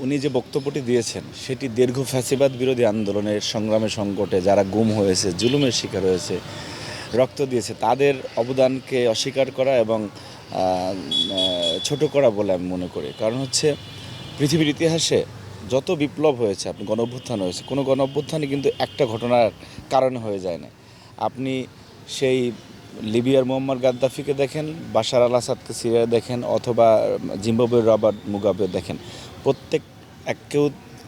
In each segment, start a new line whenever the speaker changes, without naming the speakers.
উনি যে বক্তব্যটি দিয়েছেন সেটি দীর্ঘ ফ্যাসিবাদ বিরোধী আন্দোলনের সংগ্রামে সংকটে যারা গুম হয়েছে, জুলুমের শিকার হয়েছে, রক্ত দিয়েছে তাদের অবদানকে অস্বীকার করা এবং ছোট করা বলে আমি মনে করি। কারণ হচ্ছে পৃথিবীর ইতিহাসে যত বিপ্লব হয়েছে, আপনি গণ অভ্যুত্থান হয়েছে, কোনো গণ অভ্যুত্থানই কিন্তু একটা ঘটনার কারণে হয়ে যায় না। আপনি সেই লিবিয়ার মুয়াম্মার গাদ্দাফিকে দেখেন, বাশার আল আসাদকে সিরিয়ায় দেখেন, অথবা জিম্বাবুয়ের রবার্ট মুগাবে দেখেন, প্রত্যেক কেউ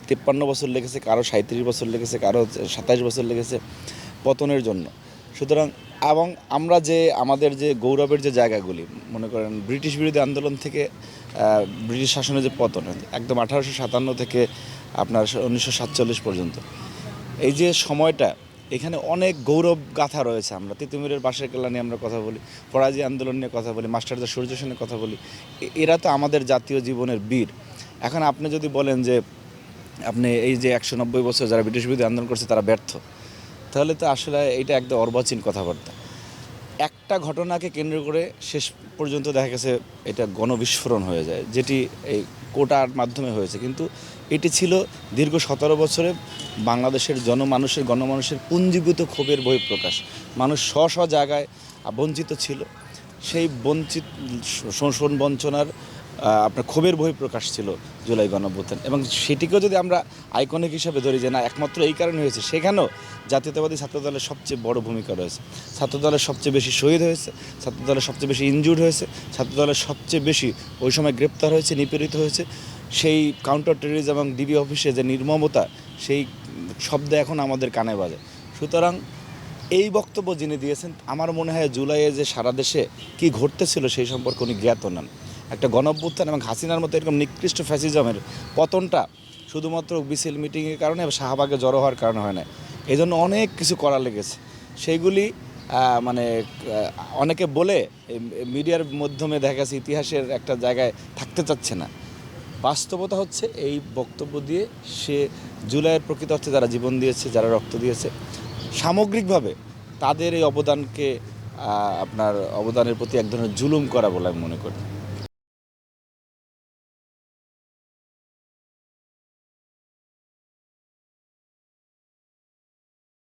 53 বছর লেগেছে, কারো 37 বছর লেগেছে, কারো 27 বছর লেগেছে পতনের জন্য। সুতরাং এবং আমরা যে আমাদের যে গৌরবের যে জায়গাগুলি, মনে করেন ব্রিটিশ বিরোধী আন্দোলন থেকে ব্রিটিশ শাসনের যে পতন একদম 1857 থেকে আপনার 1947 পর্যন্ত, এই যে সময়টা, এখানে অনেক গৌরব গাথা রয়েছে। আমরা তিতুমিরের বাঁশের কেল্লা নিয়ে আমরা কথা বলি, ফরাজি আন্দোলন নিয়ে কথা বলি, মাস্টারদা সূর্য সেনের কথা বলি। এরা তো আমাদের জাতীয় জীবনের বীর। এখন আপনি যদি বলেন যে আপনি এই যে 190 বছর যারা ব্রিটিশ বিরোধী আন্দোলন করছে তারা ব্যর্থ, তাহলে তো আসলে এইটা একদম অর্বাচীন কথাবার্তা। একটা ঘটনাকে কেন্দ্র করে শেষ পর্যন্ত দেখা গেছে এটা গণবিস্ফোরণ হয়ে যায়, যেটি এই কোটার মাধ্যমে হয়েছে, কিন্তু এটি ছিল দীর্ঘ 17 বছরে বাংলাদেশের গণমানুষের পুঞ্জীভূত ক্ষোভের বহিঃপ্রকাশ। মানুষ স্ব জায়গায় বঞ্চিত ছিল, সেই শোষণ বঞ্চনার আপনার ক্ষোভের বহিঃপ্রকাশ ছিল জুলাই গণঅভ্যুত্থান। এবং সেটিকেও যদি আমরা আইকনিক হিসাবে ধরি যে না একমাত্র এই কারণে হয়েছে, সেখানেও জাতীয়তাবাদী ছাত্রদলের সবচেয়ে বড় ভূমিকা রয়েছে। ছাত্রদলের সবচেয়ে বেশি শহীদ হয়েছে, ছাত্রদলের সবচেয়ে বেশি ইনজুর্ড হয়েছে, ছাত্রদলের সবচেয়ে বেশি ওই সময় গ্রেপ্তার হয়েছে, নিপীড়িত হয়েছে। সেই কাউন্টার টেররিজম এবং ডিবি অফিসে যে নির্মমতা, সেই শব্দ এখন আমাদের কানে বাজে। সুতরাং এই বক্তব্য যিনি দিয়েছেন, আমার মনে হয় জুলাইয়ে যে সারা দেশে কী ঘটতেছিল সেই সম্পর্কে উনি জ্ঞাত নন। একটা গণঅভ্যুত্থান এবং হাসিনার মতো এরকম নিকৃষ্ট ফ্যাসিজমের পতনটা শুধুমাত্র বিসিএল মিটিংয়ের কারণে শাহবাগে জড়ো হওয়ার কারণে হয় না। এই জন্য অনেক কিছু করা লেগেছে। সেইগুলি অনেকে বলে মিডিয়ার মাধ্যমে দেখা গেছে ইতিহাসের একটা জায়গায় থাকতে চাচ্ছে না। বাস্তবতা হচ্ছে এই বক্তব্য দিয়ে সে জুলাইয়ের প্রকৃত অর্থে যারা জীবন দিয়েছে, যারা রক্ত দিয়েছে, সামগ্রিকভাবে তাদের এই অবদানকে আপনার অবদানের প্রতি এক ধরনের জুলুম করা বলে আমি মনে করি।